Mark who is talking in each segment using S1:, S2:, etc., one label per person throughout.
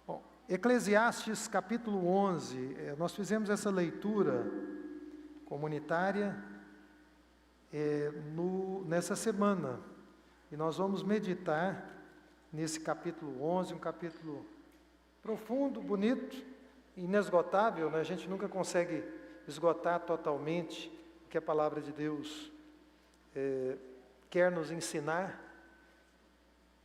S1: Bom, Eclesiastes capítulo 11, nós fizemos essa leitura comunitária nessa semana, e nós vamos meditar nesse capítulo 11, um capítulo profundo, bonito, inesgotável, né? A gente nunca consegue esgotar totalmente o que a palavra de Deus quer nos ensinar,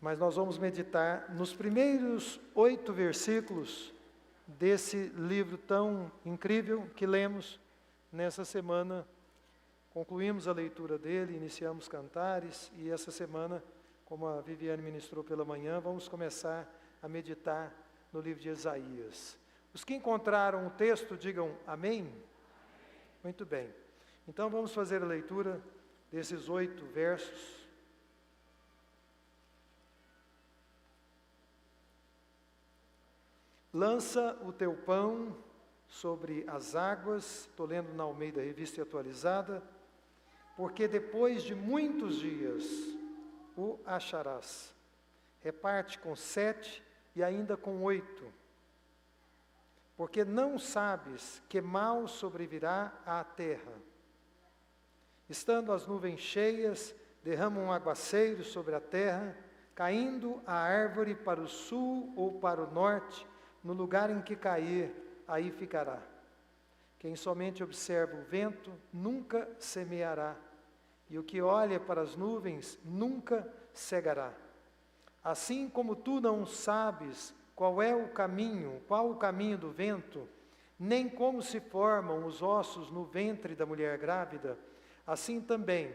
S1: mas nós vamos meditar nos primeiros 8 versículos desse livro tão incrível que lemos nessa semana. Concluímos a leitura dele, iniciamos Cantares, e essa semana, como a Viviane ministrou pela manhã, vamos começar a meditar no livro de Isaías. Os que encontraram o texto, digam amém. Muito bem. Então vamos fazer a leitura desses 8 versos. Lança o teu pão sobre as águas, estou lendo na Almeida Revista Atualizada, porque depois de muitos dias o acharás. Reparte com 7 e ainda com 8. Porque não sabes que mal sobrevirá à terra. Estando as nuvens cheias, derramam um aguaceiro sobre a terra, caindo a árvore para o sul ou para o norte, no lugar em que cair, aí ficará. Quem somente observa o vento, nunca semeará, e o que olha para as nuvens, nunca cegará. Assim como tu não sabes qual o caminho do vento, nem como se formam os ossos no ventre da mulher grávida, assim também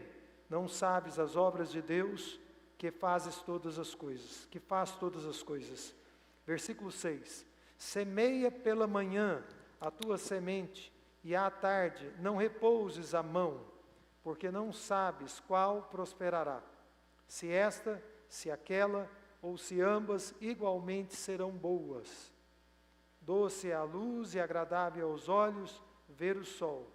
S1: não sabes as obras de Deus, que faz todas as coisas. Versículo 6. Semeia pela manhã a tua semente, e à tarde não repouses a mão, porque não sabes qual prosperará, se esta, se aquela, ou se ambas igualmente serão boas. Doce é a luz e agradável aos olhos ver o sol.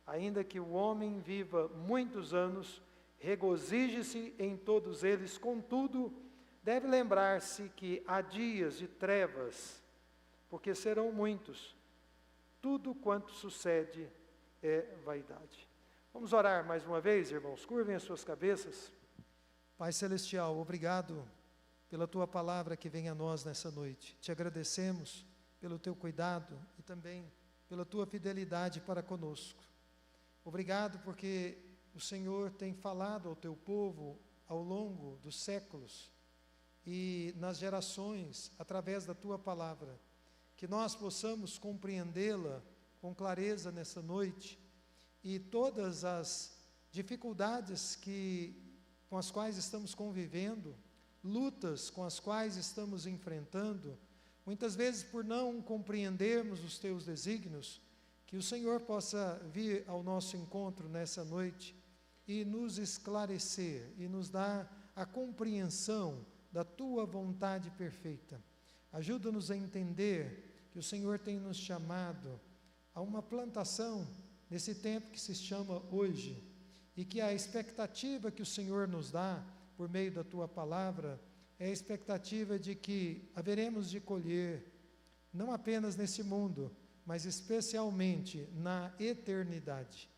S1: Ainda que o homem viva muitos anos, regozije-se em todos eles, contudo, deve lembrar-se que há dias de trevas, porque serão muitos. Tudo quanto sucede é vaidade. Vamos orar mais uma vez, irmãos. Curvem as suas cabeças. Pai Celestial, obrigado pela Tua palavra que vem a nós nessa noite. Te agradecemos pelo Teu cuidado e também pela Tua fidelidade para conosco. Obrigado porque o Senhor tem falado ao Teu povo ao longo dos séculos e nas gerações, através da Tua palavra. Que nós possamos compreendê-la com clareza nessa noite, e todas as dificuldades com as quais estamos convivendo, lutas com as quais estamos enfrentando, muitas vezes por não compreendermos os Teus desígnios, que o Senhor possa vir ao nosso encontro nessa noite e nos esclarecer e nos dar a compreensão da Tua vontade perfeita. Ajuda-nos a entender que o Senhor tem nos chamado a uma plantação nesse tempo que se chama hoje, e que a expectativa que o Senhor nos dá por meio da Tua palavra é a expectativa de que haveremos de colher, não apenas nesse mundo, mas especialmente na eternidade.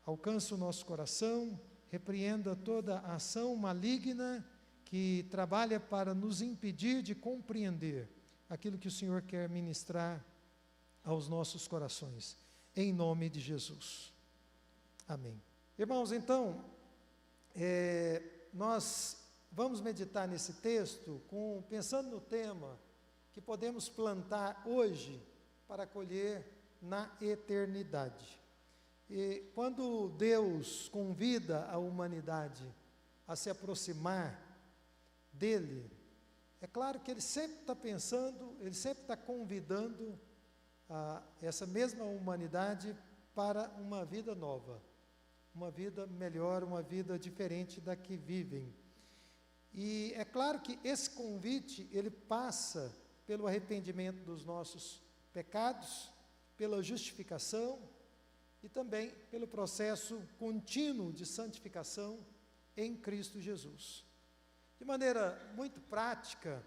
S1: Alcança o nosso coração, repreenda toda a ação maligna que trabalha para nos impedir de compreender aquilo que o Senhor quer ministrar aos nossos corações, em nome de Jesus. Amém. Irmãos, então, nós vamos meditar nesse texto pensando no tema que podemos plantar hoje para colher na eternidade. E quando Deus convida a humanidade a se aproximar dEle, é claro que Ele sempre está pensando, Ele sempre está convidando essa mesma humanidade para uma vida nova, uma vida melhor, uma vida diferente da que vivem. E é claro que esse convite, ele passa pelo arrependimento dos nossos pecados, pela justificação e também pelo processo contínuo de santificação em Cristo Jesus. De maneira muito prática,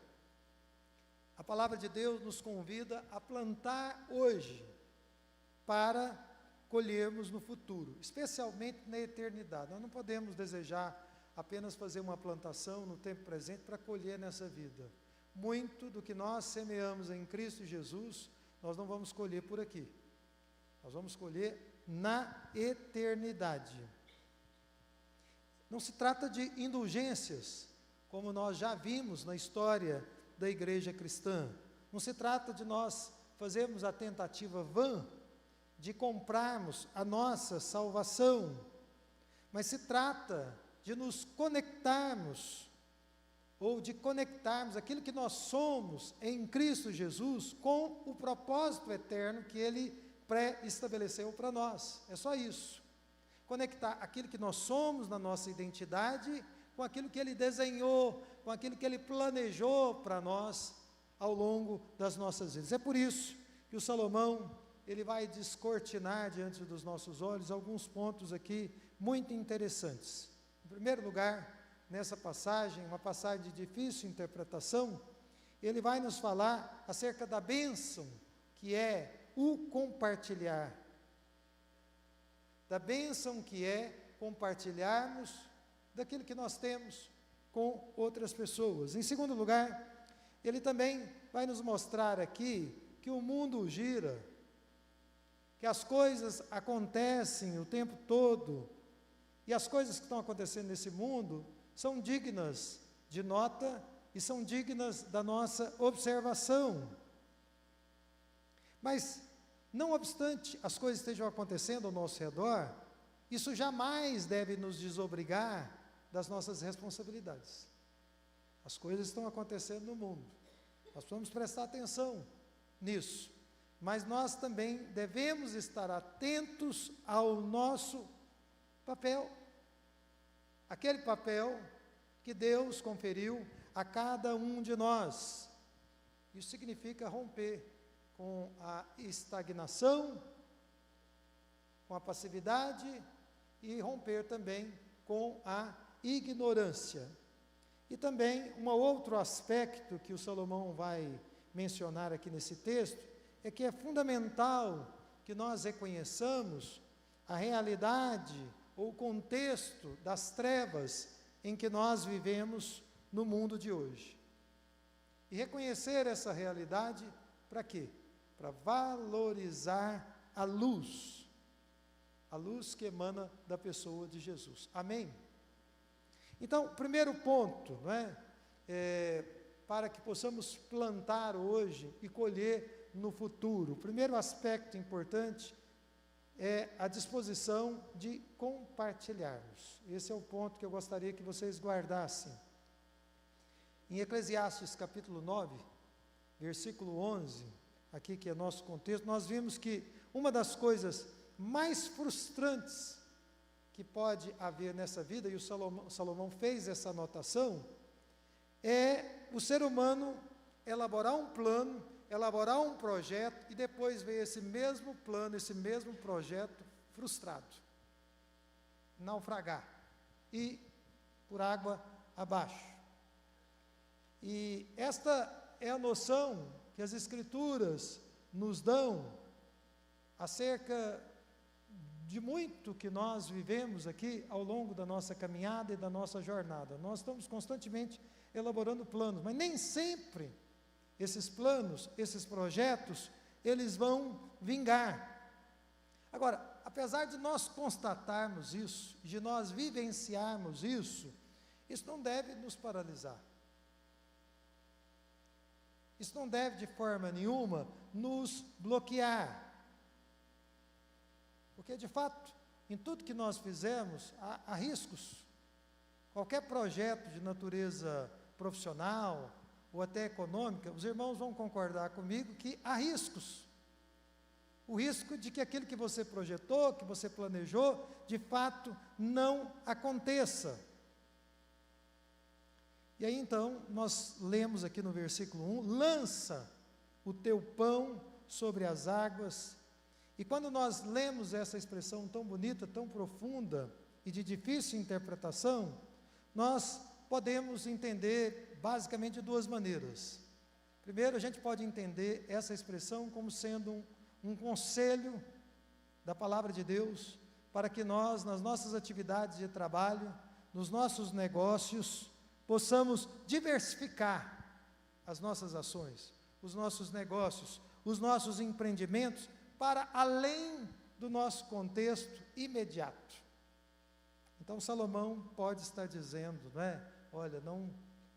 S1: A palavra de Deus nos convida a plantar hoje, para colhermos no futuro, especialmente na eternidade. Nós não podemos desejar apenas fazer uma plantação no tempo presente para colher nessa vida. Muito do que nós semeamos em Cristo Jesus, nós não vamos colher por aqui. Nós vamos colher na eternidade. Não se trata de indulgências, como nós já vimos na história da igreja cristã. Não se trata de nós fazermos a tentativa vã de comprarmos a nossa salvação, mas se trata de nos conectarmos, ou de conectarmos aquilo que nós somos em Cristo Jesus com o propósito eterno que Ele pré-estabeleceu para nós. É só isso. Conectar aquilo que nós somos na nossa identidade com aquilo que Ele desenhou, com aquilo que Ele planejou para nós ao longo das nossas vidas. É por isso que o Salomão, ele vai descortinar diante dos nossos olhos alguns pontos aqui muito interessantes. Em primeiro lugar, nessa passagem, uma passagem de difícil interpretação, ele vai nos falar acerca da bênção que é o compartilhar. Da bênção que é compartilharmos daquilo que nós temos com outras pessoas. Em segundo lugar, ele também vai nos mostrar aqui que o mundo gira, que as coisas acontecem o tempo todo, e as coisas que estão acontecendo nesse mundo são dignas de nota e são dignas da nossa observação. Mas, não obstante as coisas estejam acontecendo ao nosso redor, isso jamais deve nos desobrigar das nossas responsabilidades. As coisas estão acontecendo no mundo, nós precisamos prestar atenção nisso. Mas nós também devemos estar atentos ao nosso papel, aquele papel que Deus conferiu a cada um de nós. Isso significa romper com a estagnação, com a passividade e romper também com a ignorância. E também um outro aspecto que o Salomão vai mencionar aqui nesse texto, é que é fundamental que nós reconheçamos a realidade ou o contexto das trevas em que nós vivemos no mundo de hoje. E reconhecer essa realidade para quê? Para valorizar a luz que emana da pessoa de Jesus. Amém? Então, primeiro ponto, não é? Para que possamos plantar hoje e colher no futuro. O primeiro aspecto importante é a disposição de compartilharmos. Esse é o ponto que eu gostaria que vocês guardassem. Em Eclesiastes capítulo 9, versículo 11, aqui que é nosso contexto, nós vimos que uma das coisas mais frustrantes que pode haver nessa vida, e o Salomão fez essa anotação, é o ser humano elaborar um plano, elaborar um projeto e depois ver esse mesmo plano, esse mesmo projeto frustrado, naufragar e por água abaixo. E esta é a noção que as Escrituras nos dão acerca de muito que nós vivemos aqui ao longo da nossa caminhada e da nossa jornada. Nós estamos constantemente elaborando planos, mas nem sempre esses planos, esses projetos, eles vão vingar. Agora, apesar de nós constatarmos isso, de nós vivenciarmos isso não deve nos paralisar. Isso não deve de forma nenhuma nos bloquear. Porque de fato, em tudo que nós fizemos, há riscos. Qualquer projeto de natureza profissional ou até econômica, os irmãos vão concordar comigo que há riscos. O risco de que aquilo que você projetou, que você planejou, de fato não aconteça. E aí então, nós lemos aqui no versículo 1, lança o teu pão sobre as águas. E quando nós lemos essa expressão tão bonita, tão profunda e de difícil interpretação, nós podemos entender basicamente de duas maneiras. Primeiro, a gente pode entender essa expressão como sendo um conselho da palavra de Deus, para que nós, nas nossas atividades de trabalho, nos nossos negócios, possamos diversificar as nossas ações, os nossos negócios, os nossos empreendimentos, para além do nosso contexto imediato. Então Salomão pode estar dizendo, não é? Olha, não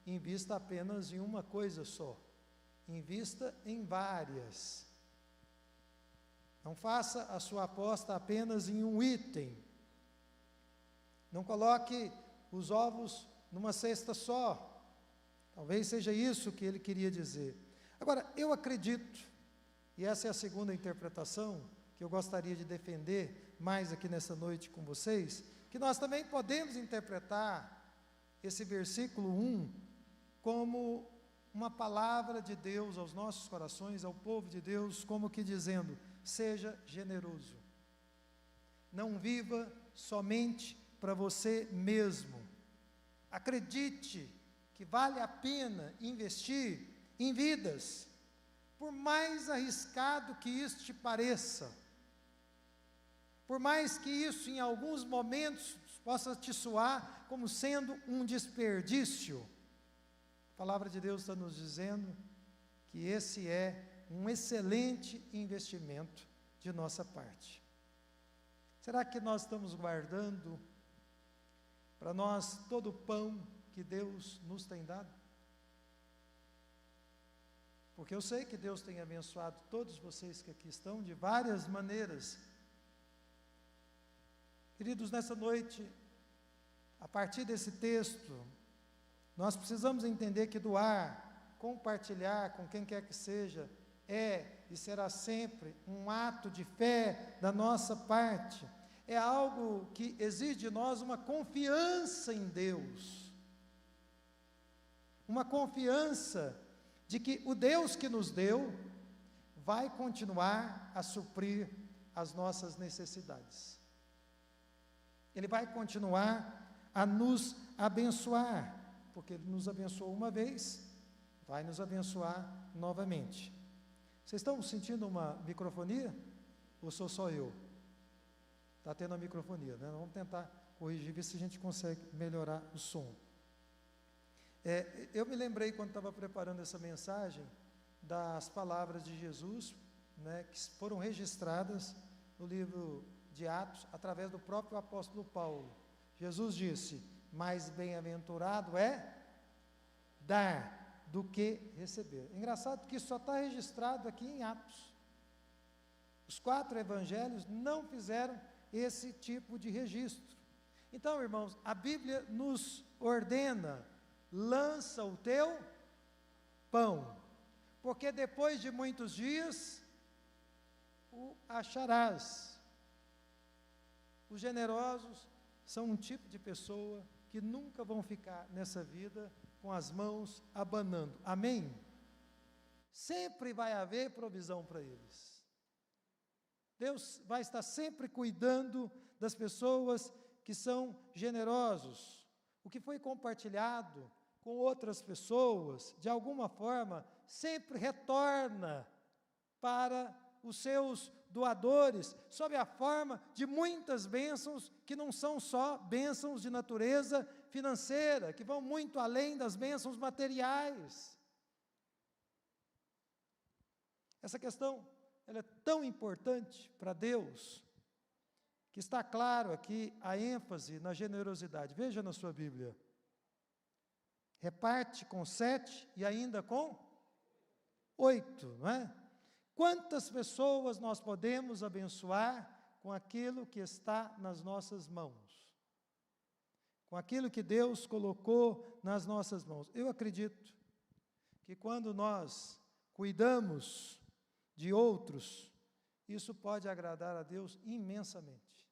S1: invista apenas em uma coisa só, invista em várias. Não faça a sua aposta apenas em um item. Não coloque os ovos numa cesta só. Talvez seja isso que ele queria dizer. Agora, eu acredito, e essa é a segunda interpretação que eu gostaria de defender mais aqui nessa noite com vocês, que nós também podemos interpretar esse versículo 1 como uma palavra de Deus aos nossos corações, ao povo de Deus, como que dizendo: seja generoso. Não viva somente para você mesmo. Acredite que vale a pena investir em vidas, por mais arriscado que isso te pareça, por mais que isso em alguns momentos possa te soar como sendo um desperdício. A palavra de Deus está nos dizendo que esse é um excelente investimento de nossa parte. Será que nós estamos guardando para nós todo o pão que Deus nos tem dado? Porque eu sei que Deus tem abençoado todos vocês que aqui estão de várias maneiras. Queridos, nessa noite, a partir desse texto, nós precisamos entender que doar, compartilhar com quem quer que seja, é e será sempre um ato de fé da nossa parte. É algo que exige de nós uma confiança em Deus, uma confiança de que o Deus que nos deu vai continuar a suprir as nossas necessidades. Ele vai continuar a nos abençoar, porque Ele nos abençoou uma vez, vai nos abençoar novamente. Vocês estão sentindo uma microfonia? Ou sou só eu? Está tendo a microfonia, né? Vamos tentar corrigir, ver se a gente consegue melhorar o som. Eu me lembrei, quando estava preparando essa mensagem, das palavras de Jesus, né, que foram registradas no livro de Atos, através do próprio apóstolo Paulo. Jesus disse: mais bem-aventurado é dar do que receber. Engraçado que isso só está registrado aqui em Atos. Os 4 evangelhos não fizeram esse tipo de registro. Então, irmãos, a Bíblia nos ordena: lança o teu pão, porque depois de muitos dias o acharás. Os generosos são um tipo de pessoa que nunca vão ficar nessa vida com as mãos abanando. Amém? Sempre vai haver provisão para eles. Deus vai estar sempre cuidando das pessoas que são generosos. O que foi compartilhado com outras pessoas, de alguma forma, sempre retorna para os seus doadores, sob a forma de muitas bênçãos, que não são só bênçãos de natureza financeira, que vão muito além das bênçãos materiais. Essa questão, ela é tão importante para Deus, que está claro aqui a ênfase na generosidade. Veja na sua Bíblia: reparte com 7 e ainda com 8, não é? Quantas pessoas nós podemos abençoar com aquilo que está nas nossas mãos? Com aquilo que Deus colocou nas nossas mãos. Eu acredito que quando nós cuidamos de outros, isso pode agradar a Deus imensamente.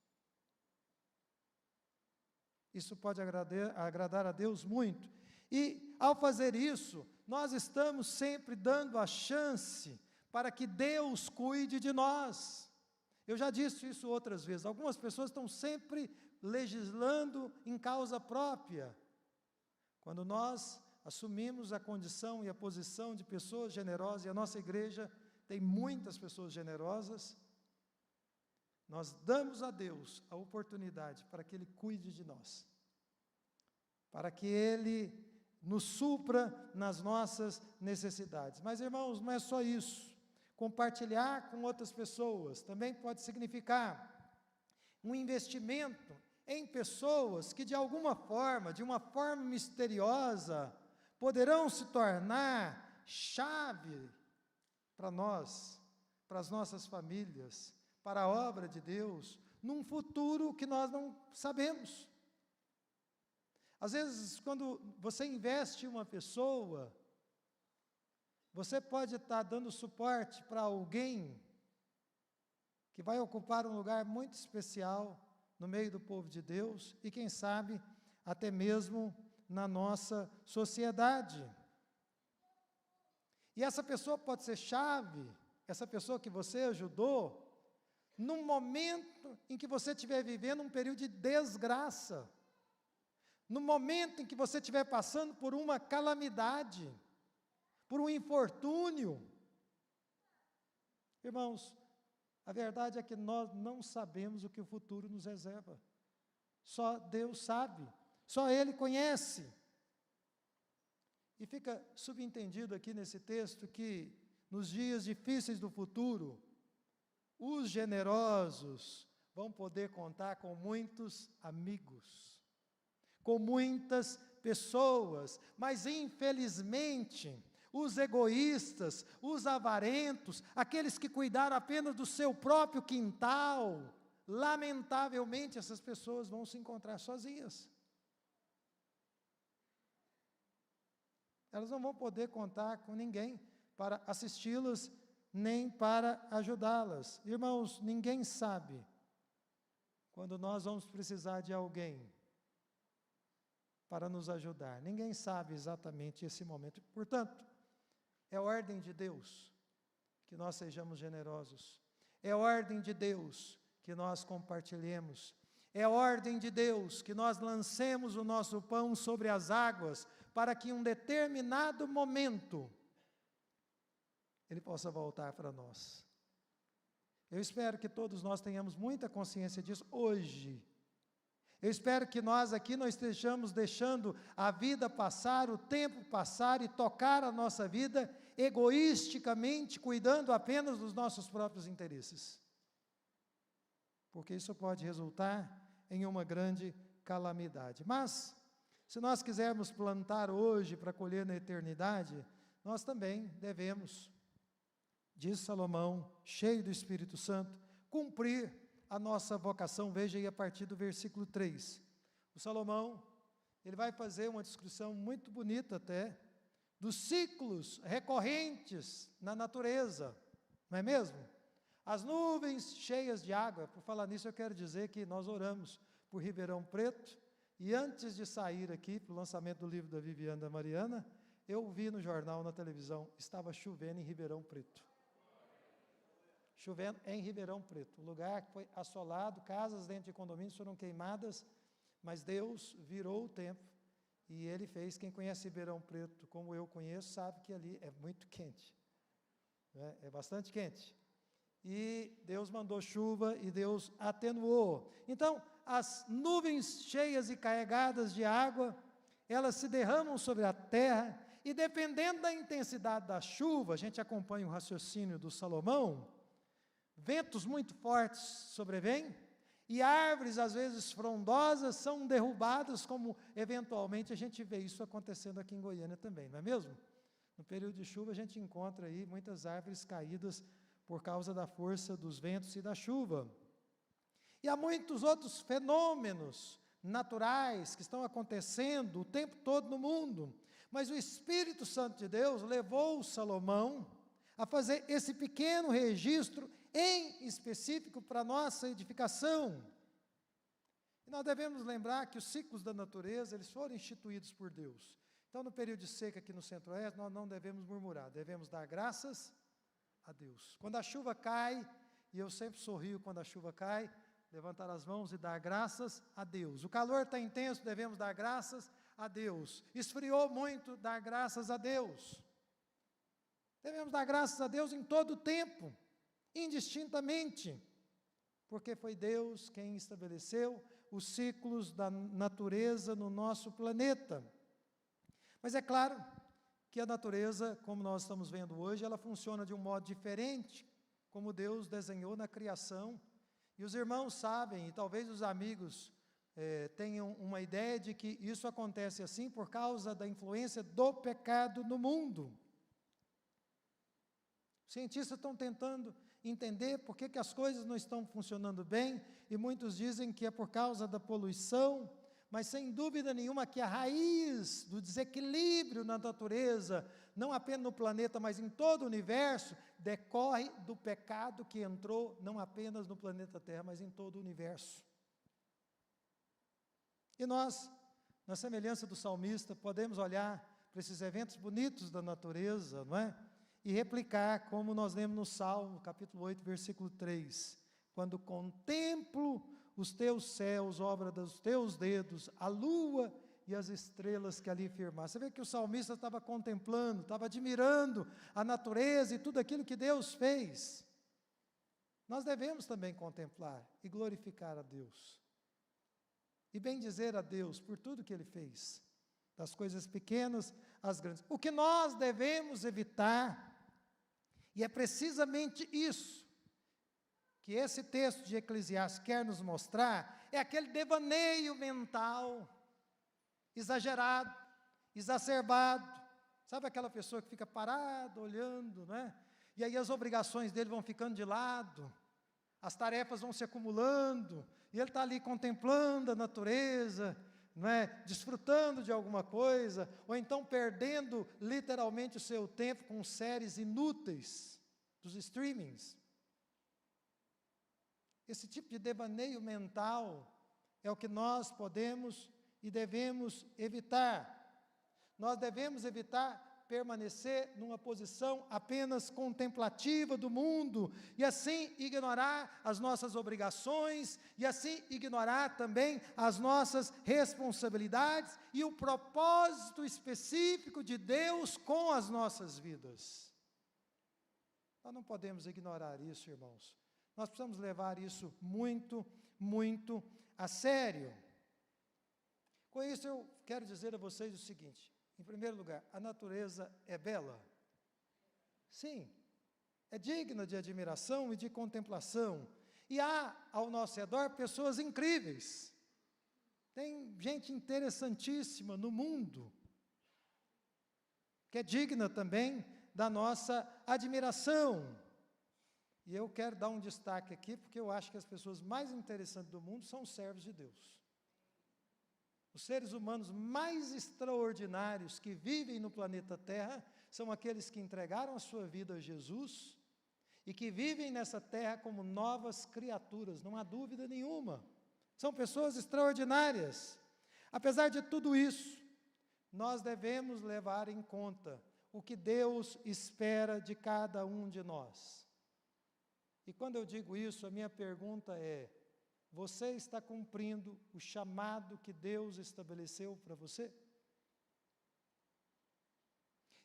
S1: Isso pode agradar a Deus muito. E, ao fazer isso, nós estamos sempre dando a chance para que Deus cuide de nós. Eu já disse isso outras vezes. Algumas pessoas estão sempre legislando em causa própria, quando nós assumimos a condição e a posição de pessoas generosas, e a nossa igreja tem muitas pessoas generosas, nós damos a Deus a oportunidade para que Ele cuide de nós, para que Ele nos supra nas nossas necessidades. Mas, irmãos, não é só isso. Compartilhar com outras pessoas também pode significar um investimento em pessoas que, de alguma forma, de uma forma misteriosa, poderão se tornar chave para nós, para as nossas famílias, para a obra de Deus, num futuro que nós não sabemos. Às vezes, quando você investe em uma pessoa, você pode estar dando suporte para alguém que vai ocupar um lugar muito especial no meio do povo de Deus e, quem sabe, até mesmo na nossa sociedade. E essa pessoa pode ser chave, essa pessoa que você ajudou, num momento em que você estiver vivendo um período de desgraça, no momento em que você estiver passando por uma calamidade, por um infortúnio. Irmãos, a verdade é que nós não sabemos o que o futuro nos reserva. Só Deus sabe, só Ele conhece. E fica subentendido aqui nesse texto que, nos dias difíceis do futuro, os generosos vão poder contar com muitos amigos, com muitas pessoas, mas infelizmente, os egoístas, os avarentos, aqueles que cuidaram apenas do seu próprio quintal, lamentavelmente essas pessoas vão se encontrar sozinhas. Elas não vão poder contar com ninguém para assisti-las, nem para ajudá-las. Irmãos, ninguém sabe quando nós vamos precisar de alguém para nos ajudar. Ninguém sabe exatamente esse momento. Portanto, é ordem de Deus que nós sejamos generosos. É ordem de Deus que nós compartilhemos. É ordem de Deus que nós lancemos o nosso pão sobre as águas, para que em um determinado momento ele possa voltar para nós. Eu espero que todos nós tenhamos muita consciência disso hoje. Eu espero que nós aqui não estejamos deixando a vida passar, o tempo passar e tocar a nossa vida egoisticamente, cuidando apenas dos nossos próprios interesses. Porque isso pode resultar em uma grande calamidade. Mas, se nós quisermos plantar hoje para colher na eternidade, nós também devemos, diz Salomão, cheio do Espírito Santo, cumprir a nossa vocação. Veja aí a partir do versículo 3. O Salomão, ele vai fazer uma descrição muito bonita até, dos ciclos recorrentes na natureza, não é mesmo? As nuvens cheias de água. Por falar nisso, eu quero dizer que nós oramos por Ribeirão Preto, e antes de sair aqui para o lançamento do livro da Viviane e da Mariana, eu vi no jornal, na televisão, estava chovendo em Ribeirão Preto. Chovendo em Ribeirão Preto, um lugar que foi assolado, casas dentro de condomínios foram queimadas, mas Deus virou o tempo, e Ele fez. Quem conhece Ribeirão Preto, como eu conheço, sabe que ali é muito quente, né? É bastante quente, e Deus mandou chuva, e Deus atenuou. Então, as nuvens cheias e carregadas de água, elas se derramam sobre a terra, e dependendo da intensidade da chuva, a gente acompanha o raciocínio do Salomão, ventos muito fortes sobrevêm, e árvores, às vezes frondosas, são derrubadas, como eventualmente a gente vê isso acontecendo aqui em Goiânia também, não é mesmo? No período de chuva a gente encontra aí muitas árvores caídas por causa da força dos ventos e da chuva. E há muitos outros fenômenos naturais que estão acontecendo o tempo todo no mundo, mas o Espírito Santo de Deus levou Salomão a fazer esse pequeno registro em específico para a nossa edificação. E nós devemos lembrar que os ciclos da natureza, eles foram instituídos por Deus. Então, no período de seca aqui no Centro-Oeste, nós não devemos murmurar, devemos dar graças a Deus. Quando a chuva cai, e eu sempre sorrio quando a chuva cai, levantar as mãos e dar graças a Deus. O calor está intenso, devemos dar graças a Deus. Esfriou muito, dar graças a Deus. Devemos dar graças a Deus em todo o tempo, indistintamente, porque foi Deus quem estabeleceu os ciclos da natureza no nosso planeta. Mas é claro que a natureza, como nós estamos vendo hoje, ela funciona de um modo diferente, como Deus desenhou na criação. E os irmãos sabem, e talvez os amigos tenham uma ideia de que isso acontece assim por causa da influência do pecado no mundo. Os cientistas estão tentando entender por que as coisas não estão funcionando bem, e muitos dizem que é por causa da poluição, mas sem dúvida nenhuma que a raiz do desequilíbrio na natureza, não apenas no planeta, mas em todo o universo, decorre do pecado que entrou não apenas no planeta Terra, mas em todo o universo. E nós, na semelhança do salmista, podemos olhar para esses eventos bonitos da natureza, não é? E replicar, como nós lemos no Salmo, capítulo 8, versículo 3, quando contemplo os teus céus, obra dos teus dedos, a lua e as estrelas que ali firmaram. Você vê que o salmista estava contemplando, estava admirando a natureza e tudo aquilo que Deus fez. Nós devemos também contemplar e glorificar a Deus, e bendizer a Deus por tudo que Ele fez, das coisas pequenas às grandes. O que nós devemos evitar, e é precisamente isso que esse texto de Eclesiastes quer nos mostrar, é aquele devaneio mental, exagerado, exacerbado. Sabe aquela pessoa que fica parada, olhando, né? E aí as obrigações dele vão ficando de lado, as tarefas vão se acumulando, e ele está ali contemplando a natureza, não é? Desfrutando de alguma coisa, ou então perdendo literalmente o seu tempo com séries inúteis dos streamings. Esse tipo de devaneio mental é o que nós podemos e devemos evitar. Nós devemos evitar permanecer numa posição apenas contemplativa do mundo, e assim ignorar as nossas obrigações, e assim ignorar também as nossas responsabilidades e o propósito específico de Deus com as nossas vidas. Nós não podemos ignorar isso, irmãos. Nós precisamos levar isso muito, muito a sério. Com isso eu quero dizer a vocês o seguinte: em primeiro lugar, a natureza é bela? Sim, é digna de admiração e de contemplação. E há ao nosso redor pessoas incríveis. Tem gente interessantíssima no mundo, que é digna também da nossa admiração. E eu quero dar um destaque aqui, porque eu acho que as pessoas mais interessantes do mundo são os servos de Deus. Os seres humanos mais extraordinários que vivem no planeta Terra são aqueles que entregaram a sua vida a Jesus e que vivem nessa terra como novas criaturas, não há dúvida nenhuma. São pessoas extraordinárias. Apesar de tudo isso, nós devemos levar em conta o que Deus espera de cada um de nós. E quando eu digo isso, a minha pergunta é: você está cumprindo o chamado que Deus estabeleceu para você?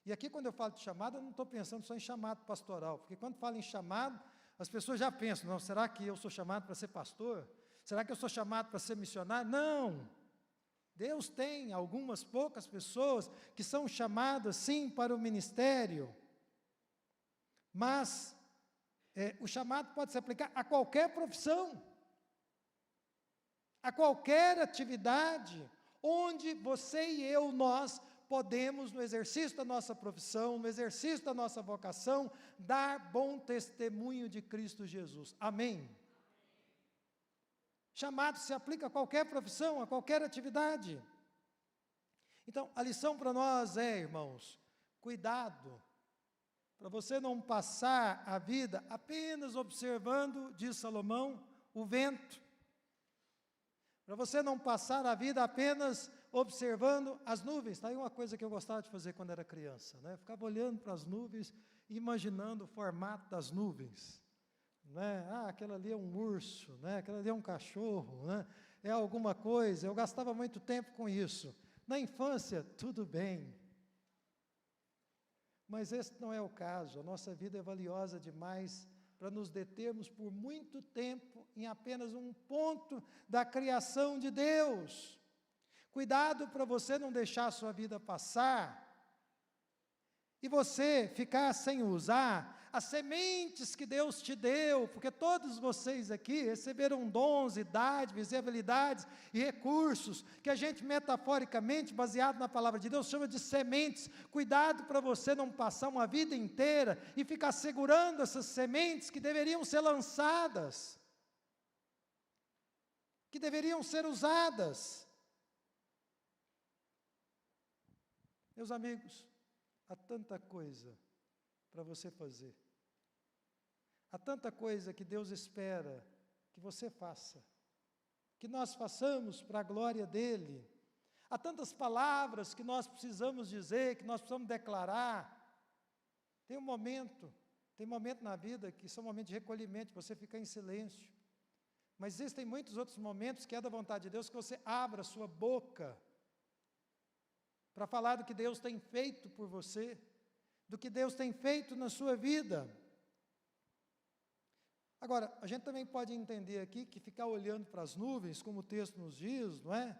S1: E aqui, quando eu falo de chamado, eu não estou pensando só em chamado pastoral, porque quando falo em chamado, as pessoas já pensam: não, será que eu sou chamado para ser pastor? Será que eu sou chamado para ser missionário? Não! Deus tem algumas poucas pessoas que são chamadas, sim, para o ministério, mas o chamado pode se aplicar a qualquer profissão, a qualquer atividade, onde você e eu, nós podemos, no exercício da nossa profissão, no exercício da nossa vocação, dar bom testemunho de Cristo Jesus. Amém? Chamado se aplica a qualquer profissão, a qualquer atividade. Então, a lição para nós é, irmãos, cuidado, para você não passar a vida apenas observando, diz Salomão, o vento. Para você não passar a vida apenas observando as nuvens. Está aí uma coisa que eu gostava de fazer quando era criança, né? Ficava olhando para as nuvens, imaginando o formato das nuvens. Né? Ah, aquela ali é um urso, né? Aquela ali é um cachorro, né? É alguma coisa. Eu gastava muito tempo com isso. Na infância, tudo bem. Mas esse não é o caso. A nossa vida é valiosa demais para nos determos por muito tempo em apenas um ponto da criação de Deus. Cuidado para você não deixar a sua vida passar e você ficar sem usar as sementes que Deus te deu, porque todos vocês aqui receberam dons e dádivas, e habilidades e recursos, que a gente metaforicamente, baseado na palavra de Deus, chama de sementes. Cuidado para você não passar uma vida inteira e ficar segurando essas sementes que deveriam ser lançadas, que deveriam ser usadas. Meus amigos, há tanta coisa para você fazer. Há tanta coisa que Deus espera que você faça, que nós façamos para a glória dEle. Há tantas palavras que nós precisamos dizer, que nós precisamos declarar. Tem momento na vida que são momentos de recolhimento, você fica em silêncio. Mas existem muitos outros momentos que é da vontade de Deus, que você abra a sua boca para falar do que Deus tem feito por você, do que Deus tem feito na sua vida. Agora, a gente também pode entender aqui que ficar olhando para as nuvens, como o texto nos diz, não é?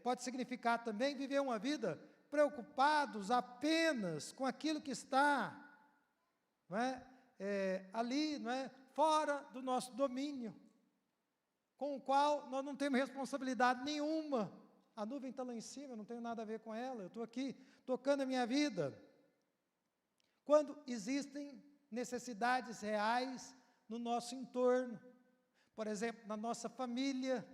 S1: Pode significar também viver uma vida preocupados apenas com aquilo que está, não é? Ali, não é? Fora do nosso domínio, com o qual nós não temos responsabilidade nenhuma. A nuvem está lá em cima, eu não tenho nada a ver com ela, eu estou aqui tocando a minha vida. Quando existem necessidades reais no nosso entorno, por exemplo, na nossa família,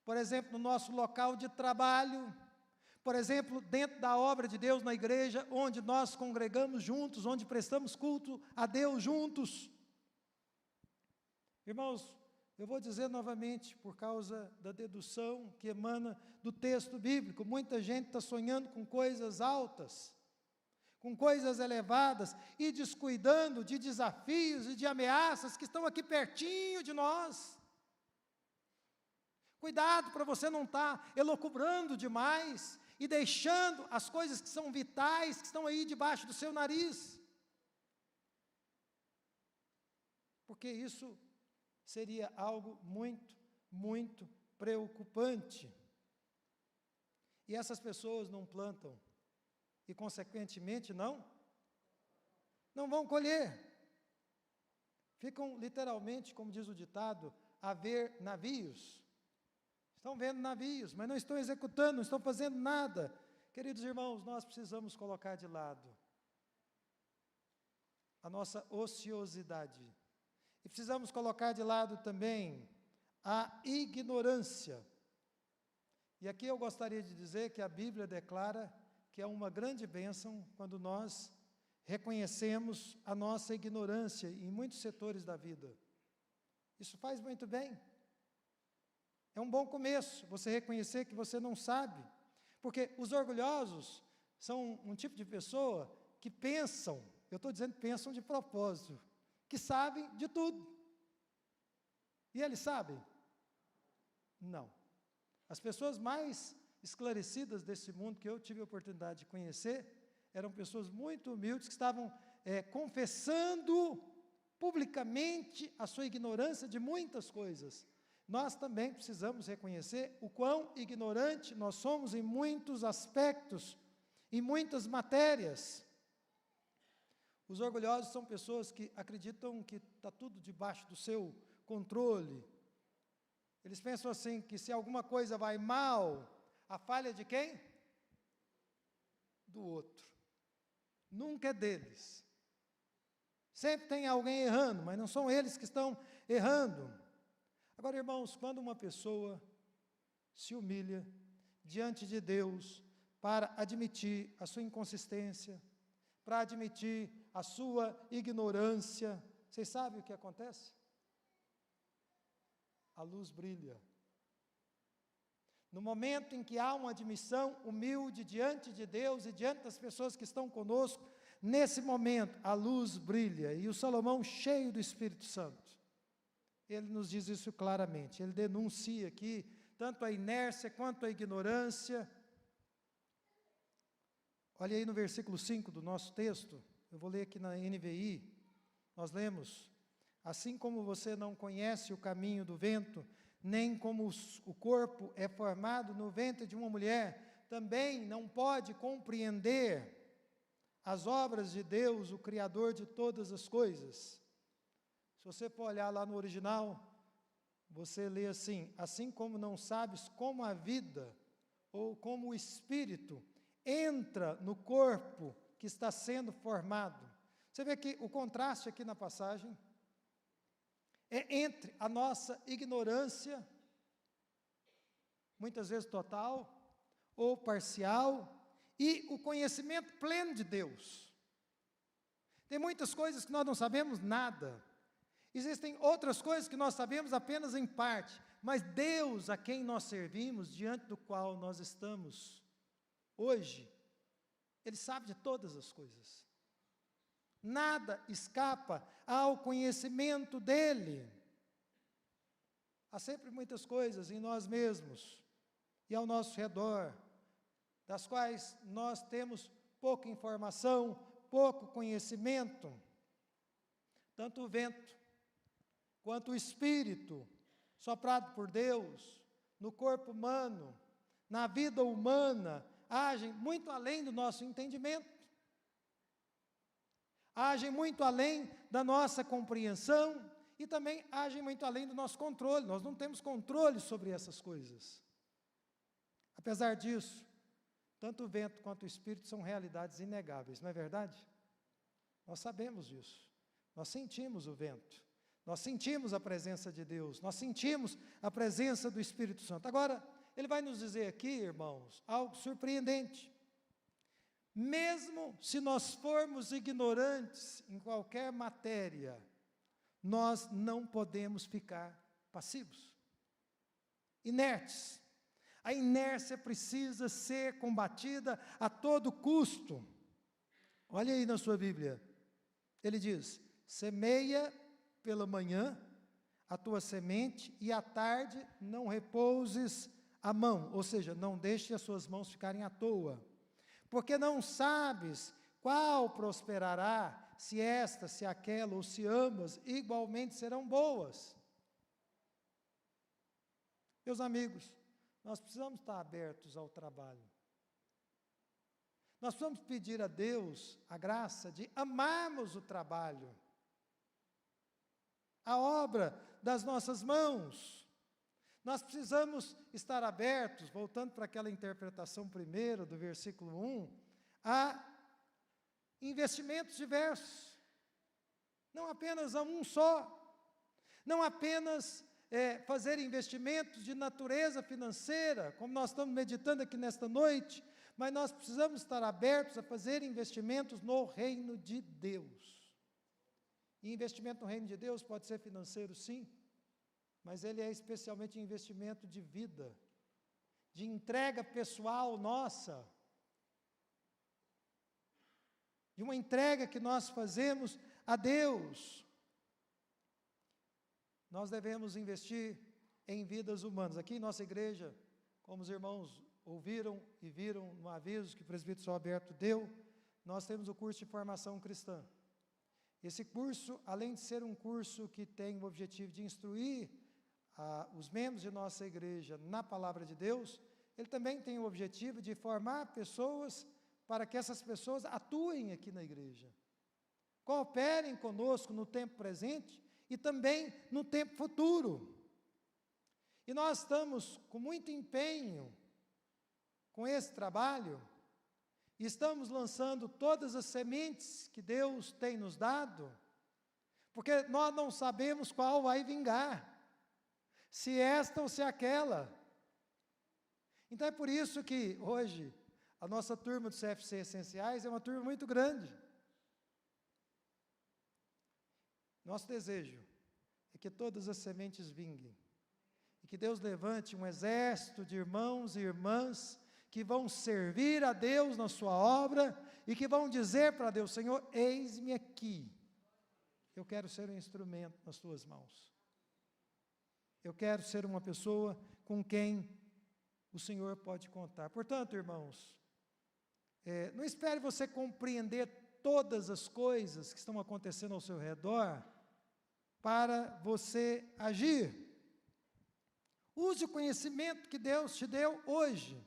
S1: por exemplo, no nosso local de trabalho, por exemplo, dentro da obra de Deus na igreja, onde nós congregamos juntos, onde prestamos culto a Deus juntos. Irmãos, eu vou dizer novamente, por causa da dedução que emana do texto bíblico, muita gente está sonhando com coisas altas, com coisas elevadas, e descuidando de desafios e de ameaças que estão aqui pertinho de nós. Cuidado para você não estar elucubrando demais e deixando as coisas que são vitais, que estão aí debaixo do seu nariz. Porque isso seria algo muito, muito preocupante. E essas pessoas não plantam e, consequentemente, não vão colher. Ficam literalmente, como diz o ditado, a ver navios. Estão vendo navios, mas não estão executando, não estão fazendo nada. Queridos irmãos, nós precisamos colocar de lado a nossa ociosidade. E precisamos colocar de lado também a ignorância. E aqui eu gostaria de dizer que a Bíblia declara que é uma grande bênção quando nós reconhecemos a nossa ignorância em muitos setores da vida. Isso faz muito bem. É um bom começo, você reconhecer que você não sabe. Porque os orgulhosos são um tipo de pessoa que pensam, eu estou dizendo pensam de propósito, que sabem de tudo. E eles sabem? Não. As pessoas mais esclarecidas desse mundo que eu tive a oportunidade de conhecer, eram pessoas muito humildes, que estavam confessando publicamente a sua ignorância de muitas coisas. Nós também precisamos reconhecer o quão ignorante nós somos em muitos aspectos, em muitas matérias. Os orgulhosos são pessoas que acreditam que está tudo debaixo do seu controle. Eles pensam assim, que se alguma coisa vai mal, a falha é de quem? Do outro. Nunca é deles. Sempre tem alguém errando, mas não são eles que estão errando. Agora, irmãos, quando uma pessoa se humilha diante de Deus para admitir a sua inconsistência, para admitir a sua ignorância, vocês sabem o que acontece? A luz brilha. No momento em que há uma admissão humilde diante de Deus e diante das pessoas que estão conosco, nesse momento a luz brilha. E o Salomão, cheio do Espírito Santo, ele nos diz isso claramente. Ele denuncia aqui tanto a inércia quanto a ignorância. Olha aí no versículo 5 do nosso texto, eu vou ler aqui na NVI, nós lemos: assim como você não conhece o caminho do vento, nem como o corpo é formado no ventre de uma mulher, também não pode compreender as obras de Deus, o Criador de todas as coisas. Se você for olhar lá no original, você lê assim: assim como não sabes como a vida, ou como o espírito, entra no corpo que está sendo formado. Você vê que o contraste aqui na passagem é entre a nossa ignorância, muitas vezes total ou parcial, e o conhecimento pleno de Deus. Tem muitas coisas que nós não sabemos nada. Existem outras coisas que nós sabemos apenas em parte, mas Deus a quem nós servimos, diante do qual nós estamos hoje, Ele sabe de todas as coisas. Nada escapa ao conhecimento dEle. Há sempre muitas coisas em nós mesmos e ao nosso redor, das quais nós temos pouca informação, pouco conhecimento. Tanto o vento, quanto o Espírito, soprado por Deus, no corpo humano, na vida humana, agem muito além do nosso entendimento, agem muito além da nossa compreensão e também agem muito além do nosso controle. Nós não temos controle sobre essas coisas. Apesar disso, tanto o vento quanto o Espírito são realidades inegáveis, não é verdade? Nós sabemos disso, nós sentimos o vento, nós sentimos a presença de Deus, nós sentimos a presença do Espírito Santo. Agora, ele vai nos dizer aqui, irmãos, algo surpreendente. Mesmo se nós formos ignorantes em qualquer matéria, nós não podemos ficar passivos, inertes. A inércia precisa ser combatida a todo custo. Olha aí na sua Bíblia, ele diz: semeia pela manhã a tua semente e à tarde não repouses a mão, ou seja, não deixe as suas mãos ficarem à toa, porque não sabes qual prosperará, se esta, se aquela, ou se ambas igualmente serão boas. Meus amigos, nós precisamos estar abertos ao trabalho. Nós precisamos pedir a Deus a graça de amarmos o trabalho, a obra das nossas mãos. Nós precisamos estar abertos, voltando para aquela interpretação primeira do versículo 1, a investimentos diversos, não apenas a um só, não apenas fazer investimentos de natureza financeira, como nós estamos meditando aqui nesta noite, mas nós precisamos estar abertos a fazer investimentos no reino de Deus. E investimento no reino de Deus pode ser financeiro, sim, mas ele é especialmente investimento de vida, de entrega pessoal nossa, de uma entrega que nós fazemos a Deus. Nós devemos investir em vidas humanas. Aqui em nossa igreja, como os irmãos ouviram e viram no aviso que o presbítero São Alberto deu, nós temos o curso de formação cristã. Esse curso, além de ser um curso que tem o objetivo de instruir os membros de nossa igreja na palavra de Deus, ele também tem o objetivo de formar pessoas para que essas pessoas atuem aqui na igreja, cooperem conosco no tempo presente e também no tempo futuro. E nós estamos com muito empenho com esse trabalho, e estamos lançando todas as sementes que Deus tem nos dado, porque nós não sabemos qual vai vingar, se esta ou se aquela. Então é por isso que hoje a nossa turma do CFC Essenciais é uma turma muito grande. Nosso desejo é que todas as sementes vinguem, e que Deus levante um exército de irmãos e irmãs que vão servir a Deus na sua obra, e que vão dizer para Deus: Senhor, eis-me aqui, eu quero ser um instrumento nas tuas mãos. Eu quero ser uma pessoa com quem o Senhor pode contar. Portanto, irmãos, não espere você compreender todas as coisas que estão acontecendo ao seu redor para você agir. Use o conhecimento que Deus te deu hoje.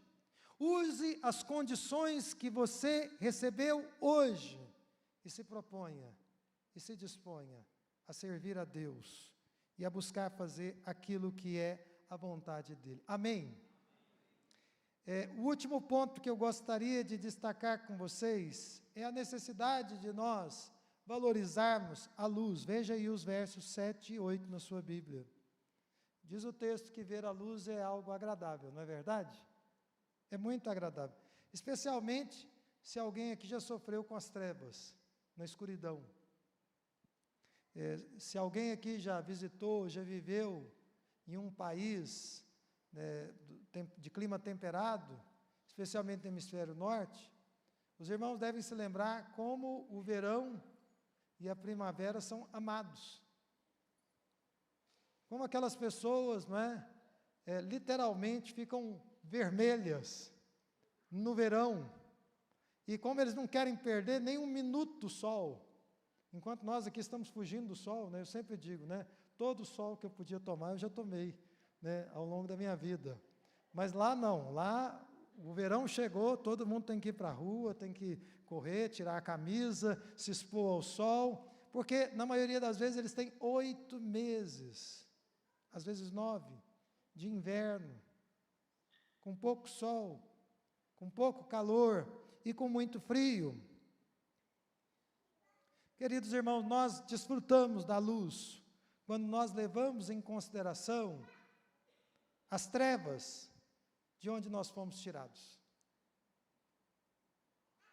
S1: Use as condições que você recebeu hoje e se proponha e se disponha a servir a Deus e a buscar fazer aquilo que é a vontade dEle. Amém? O último ponto que eu gostaria de destacar com vocês é a necessidade de nós valorizarmos a luz. Veja aí os versos 7 e 8 na sua Bíblia. Diz o texto que ver a luz é algo agradável, não é verdade? É muito agradável, especialmente se alguém aqui já sofreu com as trevas, na escuridão. Se alguém aqui já visitou, já viveu em um país de clima temperado, especialmente no hemisfério norte, os irmãos devem se lembrar como o verão e a primavera são amados. Como aquelas pessoas, literalmente ficam vermelhas no verão, e como eles não querem perder nem um minuto do sol, enquanto nós aqui estamos fugindo do sol, eu sempre digo, todo o sol que eu podia tomar eu já tomei, ao longo da minha vida, mas lá não, lá o verão chegou, todo mundo tem que ir para a rua, tem que correr, tirar a camisa, se expor ao sol, porque na maioria das vezes eles têm 8 meses, às vezes 9, de inverno, com pouco sol, com pouco calor e com muito frio. Queridos irmãos, nós desfrutamos da luz quando nós levamos em consideração as trevas de onde nós fomos tirados.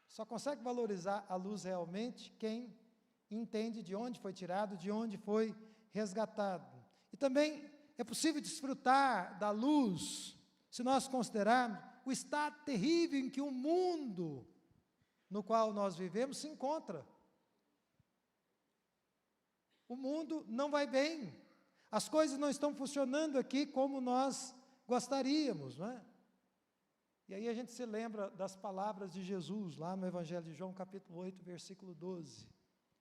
S1: Só consegue valorizar a luz realmente quem entende de onde foi tirado, de onde foi resgatado. E também é possível desfrutar da luz se nós considerarmos o estado terrível em que o mundo no qual nós vivemos se encontra. O mundo não vai bem, as coisas não estão funcionando aqui como nós gostaríamos, E aí a gente se lembra das palavras de Jesus, lá no Evangelho de João, capítulo 8, versículo 12,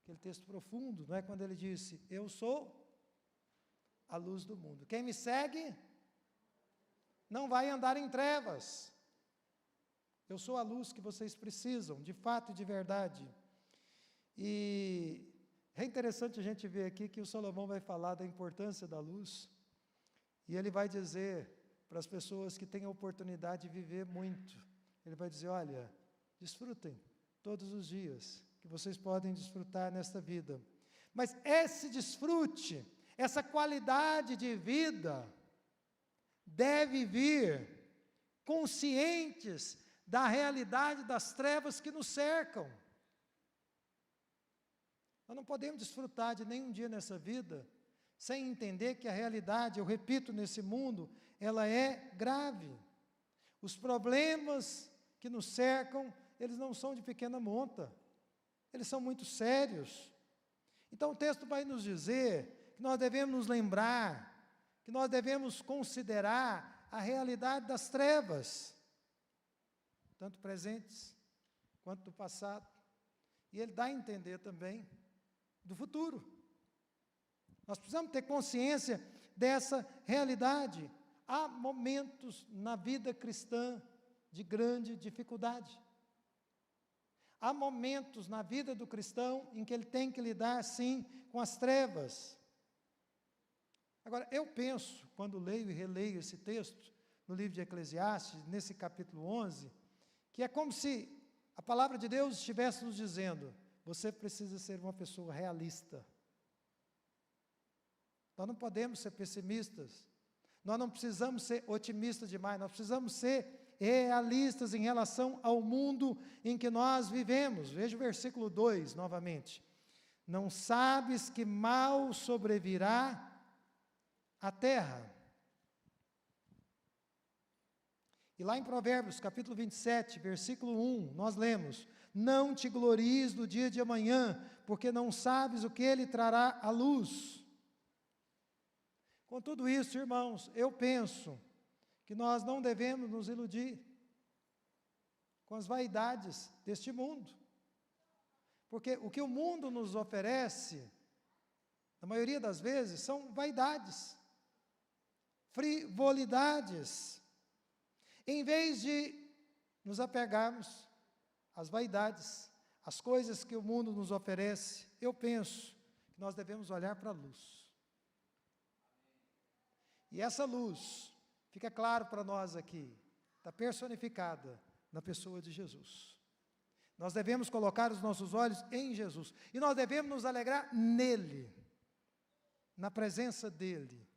S1: aquele texto profundo, quando ele disse, eu sou a luz do mundo, quem me segue não vai andar em trevas, eu sou a luz que vocês precisam, de fato e de verdade. E é interessante a gente ver aqui que o Salomão vai falar da importância da luz, e ele vai dizer para as pessoas que têm a oportunidade de viver muito, ele vai dizer, olha, desfrutem todos os dias, que vocês podem desfrutar nesta vida, mas esse desfrute, essa qualidade de vida, deve vir conscientes da realidade das trevas que nos cercam. Nós não podemos desfrutar de nenhum dia nessa vida sem entender que a realidade, eu repito, nesse mundo, ela é grave. Os problemas que nos cercam, eles não são de pequena monta, eles são muito sérios. Então o texto vai nos dizer que nós devemos nos lembrar, que nós devemos considerar a realidade das trevas, tanto presentes quanto do passado, e ele dá a entender também do futuro. Nós precisamos ter consciência dessa realidade. Há momentos na vida cristã de grande dificuldade. Há momentos na vida do cristão em que ele tem que lidar, sim, com as trevas. Agora, eu penso, quando leio e releio esse texto, no livro de Eclesiastes, nesse capítulo 11, que é como se a palavra de Deus estivesse nos dizendo, você precisa ser uma pessoa realista. Nós não podemos ser pessimistas, nós não precisamos ser otimistas demais, nós precisamos ser realistas em relação ao mundo em que nós vivemos. Veja o versículo 2 novamente. Não sabes que mal sobrevirá à terra? E lá em Provérbios, capítulo 27, versículo 1, nós lemos, não te glories do dia de amanhã, porque não sabes o que ele trará à luz. Com tudo isso, irmãos, eu penso que nós não devemos nos iludir com as vaidades deste mundo. Porque o que o mundo nos oferece, na maioria das vezes, são vaidades, frivolidades. Em vez de nos apegarmos às vaidades, às coisas que o mundo nos oferece, eu penso que nós devemos olhar para a luz. E essa luz, fica claro para nós aqui, está personificada na pessoa de Jesus. Nós devemos colocar os nossos olhos em Jesus. E nós devemos nos alegrar nele, na presença dele,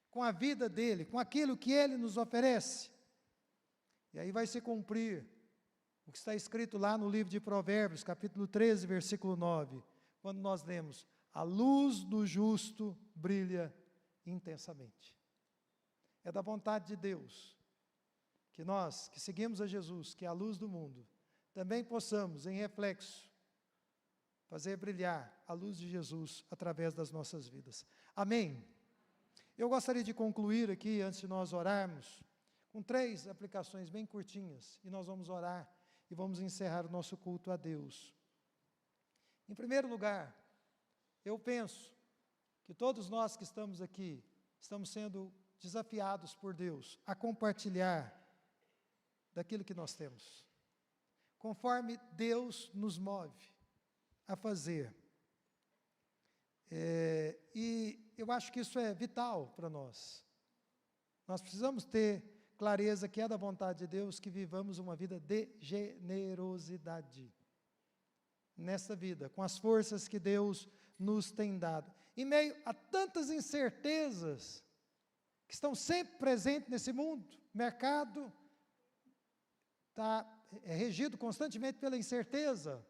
S1: com a vida dele, com aquilo que ele nos oferece. E aí vai se cumprir o que está escrito lá no livro de Provérbios, capítulo 13, versículo 9, quando nós lemos: a luz do justo brilha intensamente. É da vontade de Deus que nós, que seguimos a Jesus, que é a luz do mundo, também possamos, em reflexo, fazer brilhar a luz de Jesus através das nossas vidas. Amém? Eu gostaria de concluir aqui, antes de nós orarmos, com 3 aplicações bem curtinhas, e nós vamos orar e vamos encerrar o nosso culto a Deus. Em primeiro lugar, eu penso que todos nós que estamos aqui, estamos sendo desafiados por Deus a compartilhar daquilo que nós temos, conforme Deus nos move a fazer. E eu acho que isso é vital para nós. Nós precisamos ter clareza que é da vontade de Deus que vivamos uma vida de generosidade nessa vida, com as forças que Deus nos tem dado. Em meio a tantas incertezas que estão sempre presentes nesse mundo, o mercado está regido constantemente pela incerteza.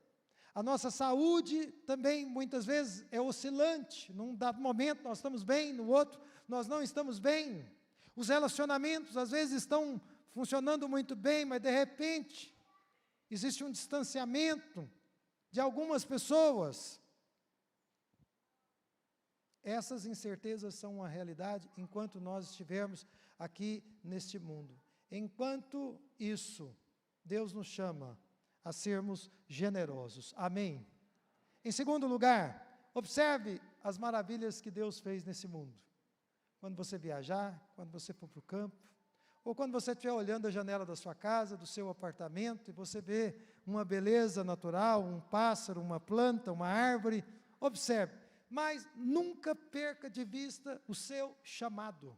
S1: A nossa saúde também, muitas vezes, é oscilante. Num dado momento nós estamos bem, no outro nós não estamos bem. Os relacionamentos, às vezes, estão funcionando muito bem, mas, de repente, existe um distanciamento de algumas pessoas. Essas incertezas são uma realidade enquanto nós estivermos aqui neste mundo. Enquanto isso, Deus nos chama a sermos generosos. Amém? Em segundo lugar, observe as maravilhas que Deus fez nesse mundo. Quando você viajar, quando você for para o campo, ou quando você estiver olhando a janela da sua casa, do seu apartamento, e você vê uma beleza natural, um pássaro, uma planta, uma árvore, observe, mas nunca perca de vista o seu chamado,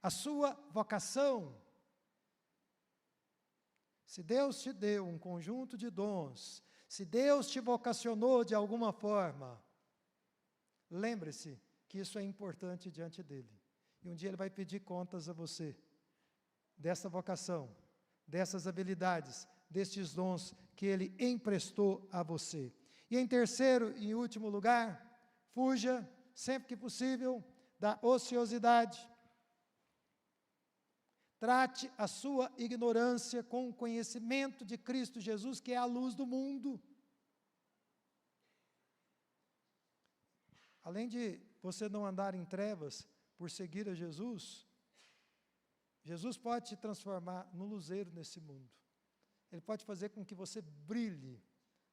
S1: a sua vocação. Se Deus te deu um conjunto de dons, se Deus te vocacionou de alguma forma, lembre-se que isso é importante diante dEle. E um dia Ele vai pedir contas a você, dessa vocação, dessas habilidades, destes dons que Ele emprestou a você. E em terceiro e último lugar, fuja, sempre que possível, da ociosidade. Trate a sua ignorância com o conhecimento de Cristo Jesus, que é a luz do mundo. Além de você não andar em trevas por seguir a Jesus, Jesus pode te transformar num luzeiro nesse mundo. Ele pode fazer com que você brilhe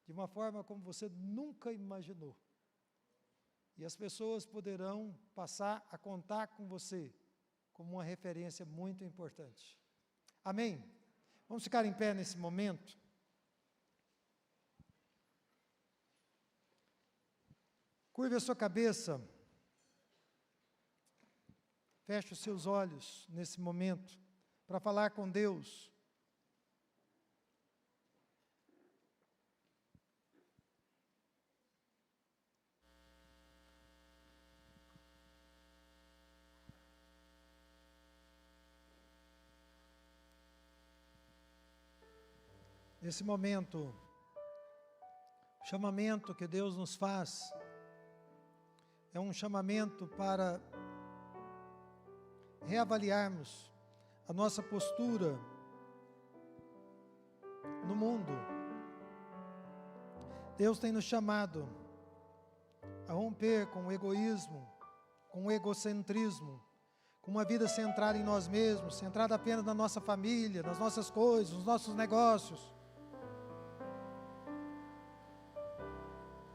S1: de uma forma como você nunca imaginou. E as pessoas poderão passar a contar com você como uma referência muito importante. Amém? Vamos ficar em pé nesse momento. Curve a sua cabeça. Feche os seus olhos nesse momento para falar com Deus. Nesse momento, o chamamento que Deus nos faz é um chamamento para reavaliarmos a nossa postura no mundo. Deus tem nos chamado a romper com o egoísmo, com o egocentrismo, com uma vida centrada em nós mesmos, centrada apenas na nossa família, nas nossas coisas, nos nossos negócios,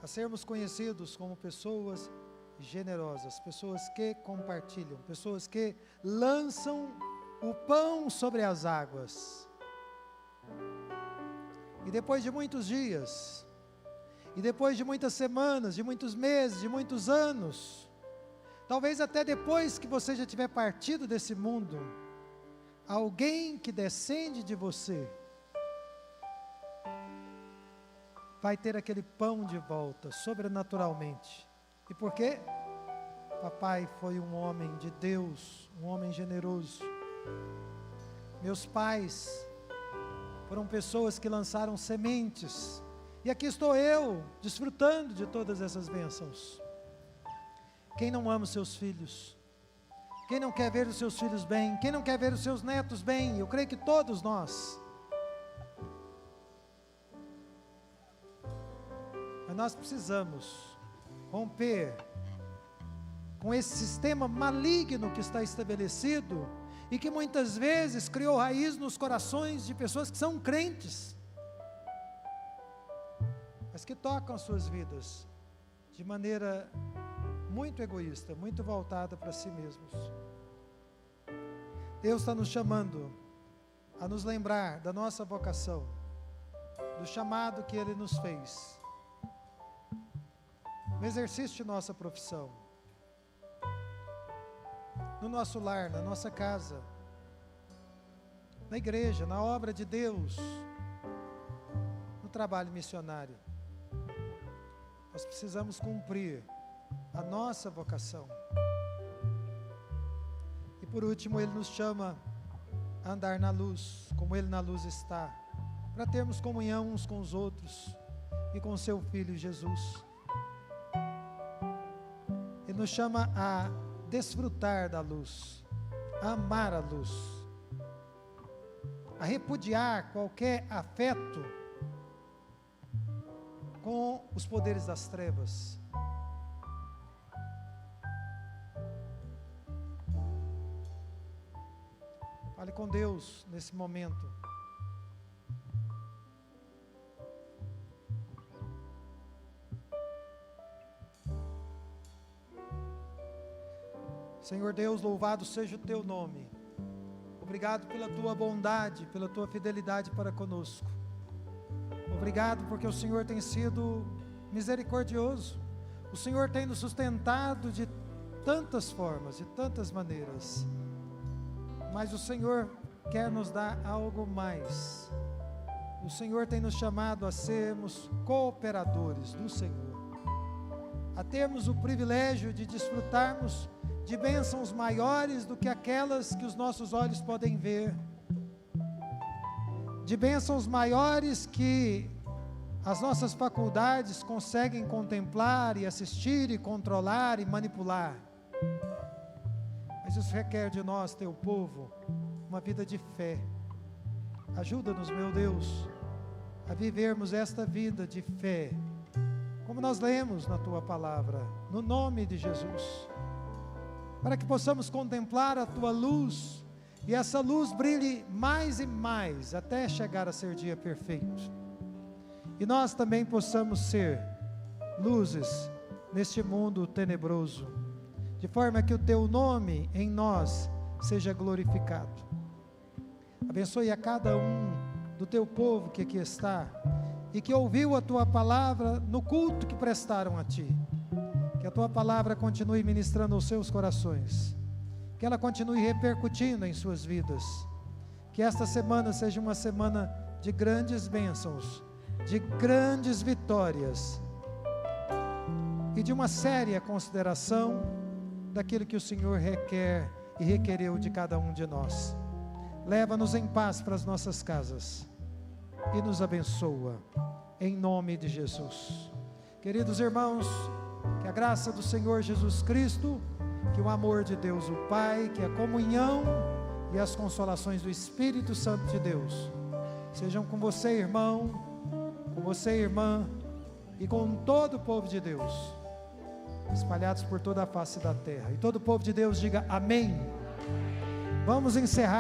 S1: a sermos conhecidos como pessoas generosas, pessoas que compartilham, pessoas que lançam o pão sobre as águas. E depois de muitos dias, e depois de muitas semanas, de muitos meses, de muitos anos, talvez até depois que você já tiver partido desse mundo, alguém que descende de você vai ter aquele pão de volta, sobrenaturalmente. E por quê? Papai foi um homem de Deus, um homem generoso. Meus pais foram pessoas que lançaram sementes, e aqui estou eu, desfrutando de todas essas bênçãos. Quem não ama os seus filhos? Quem não quer ver os seus filhos bem? Quem não quer ver os seus netos bem? Eu creio que todos nós. Mas nós precisamos romper com esse sistema maligno que está estabelecido e que muitas vezes criou raiz nos corações de pessoas que são crentes, mas que tocam as suas vidas de maneira muito egoísta, muito voltada para si mesmos. Deus está nos chamando a nos lembrar da nossa vocação, do chamado que Ele nos fez, no exercício de nossa profissão, no nosso lar, na nossa casa, na igreja, na obra de Deus, no trabalho missionário. Nós precisamos cumprir a nossa vocação. E por último, Ele nos chama a andar na luz, como Ele na luz está, para termos comunhão uns com os outros e com seu Filho Jesus. Ele nos chama a desfrutar da luz, a amar a luz, a repudiar qualquer afeto com os poderes das trevas. Fale com Deus nesse momento. Senhor Deus, louvado seja o teu nome. Obrigado pela tua bondade, pela tua fidelidade para conosco. Obrigado porque o Senhor tem sido misericordioso. O Senhor tem nos sustentado de tantas formas, de tantas maneiras. Mas o Senhor quer nos dar algo mais. O Senhor tem nos chamado a sermos cooperadores do Senhor, a termos o privilégio de desfrutarmos de bênçãos maiores do que aquelas que os nossos olhos podem ver, de bênçãos maiores que as nossas faculdades conseguem contemplar e assistir e controlar e manipular. Mas isso requer de nós, teu povo, uma vida de fé. Ajuda-nos, meu Deus, a vivermos esta vida de fé, como nós lemos na tua palavra, no nome de Jesus, para que possamos contemplar a tua luz, e essa luz brilhe mais e mais, até chegar a ser dia perfeito, e nós também possamos ser luzes neste mundo tenebroso, de forma que o teu nome em nós seja glorificado. Abençoe a cada um do teu povo que aqui está, e que ouviu a tua palavra no culto que prestaram a ti. Que a tua palavra continue ministrando aos seus corações, que ela continue repercutindo em suas vidas, que esta semana seja uma semana de grandes bênçãos, de grandes vitórias, e de uma séria consideração daquilo que o Senhor requer e requereu de cada um de nós. Leva-nos em paz para as nossas casas, e nos abençoa, em nome de Jesus. Queridos irmãos, que a graça do Senhor Jesus Cristo, que o amor de Deus o Pai, que a comunhão e as consolações do Espírito Santo de Deus, sejam com você, irmão, com você, irmã, e com todo o povo de Deus, espalhados por toda a face da terra. E todo o povo de Deus diga amém. Vamos encerrar.